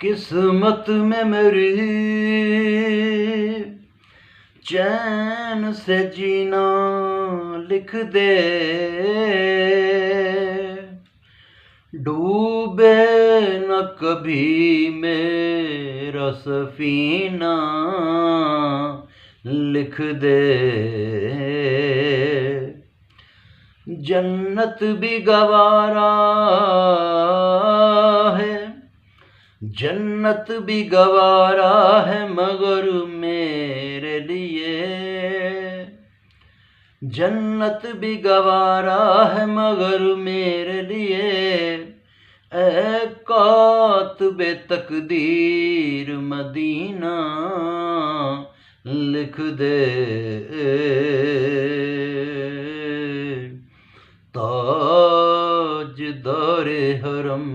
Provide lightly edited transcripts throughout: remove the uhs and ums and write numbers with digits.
قسمت میں میری چین سے جینا لکھ دے، ڈوبے نہ کبھی میرا سفینہ لکھ دے۔ جنت بھی گوارا ہے، جنت بھی گوارا ہے مگر میرے لیے، جنت بھی گوارا ہے مگر میرے لیے، اے کاتب تقدیر مدینہ لکھ دے۔ تاجدار حرم،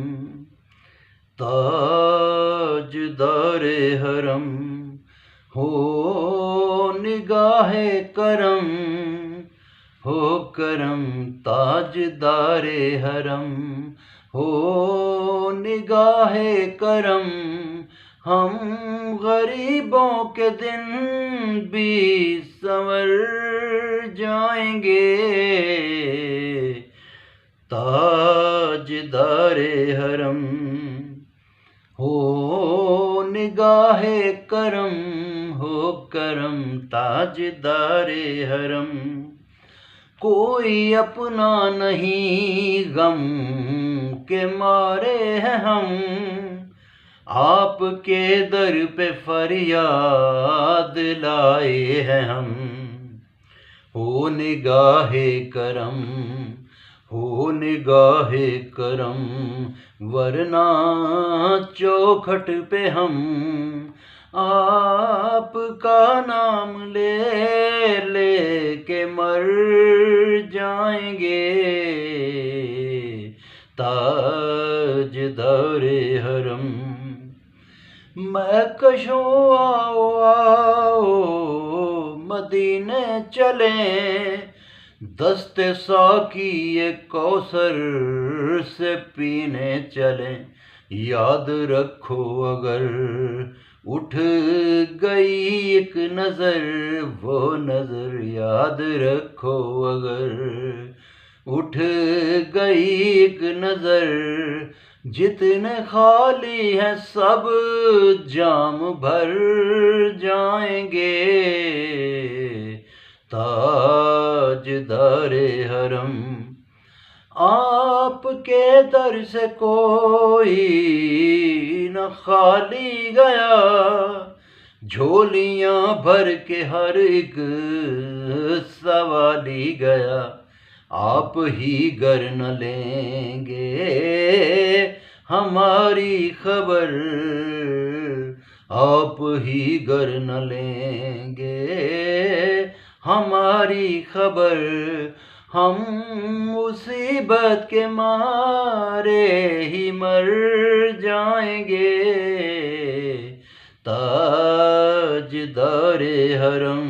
تاجدار حرم، ہو نگاہ کرم، ہو کرم، تاجدار حرم، ہو نگاہ کرم، ہم غریبوں کے دن بھی سنور جائیں گے۔ تاجدار حرم، ہو نگاہ کرم، ہو کرم، تاجدار حرم، کوئی اپنا نہیں غم کے مارے ہیں ہم، آپ کے در پہ فریاد لائے ہیں ہم۔ ہو نگاہ کرم، ہو نگاہ کرم، ورنہ چوکھٹ پہ ہم آپ کا نام لے لے کے مر جائیں گے۔ تاجدار حرم، میں کشوں آؤ آؤ مدینے چلیں، دست ساقی کوثر سے پینے چلیں، یاد رکھو اگر اٹھ گئی ایک نظر، وہ نظر یاد رکھو اگر اٹھ گئی ایک نظر، جتنے خالی ہیں سب جام بھر جائیں گے۔ تاجدار حرم، آپ کے در سے کوئی نہ خالی گیا، جھولیاں بھر کے ہر ایک سوالی گیا، آپ ہی گر نہ لیں گے ہماری خبر، آپ ہی گر نہ لیں گے ہماری خبر، ہم مصیبت کے مارے ہی مر جائیں گے۔ تاجدار حرم،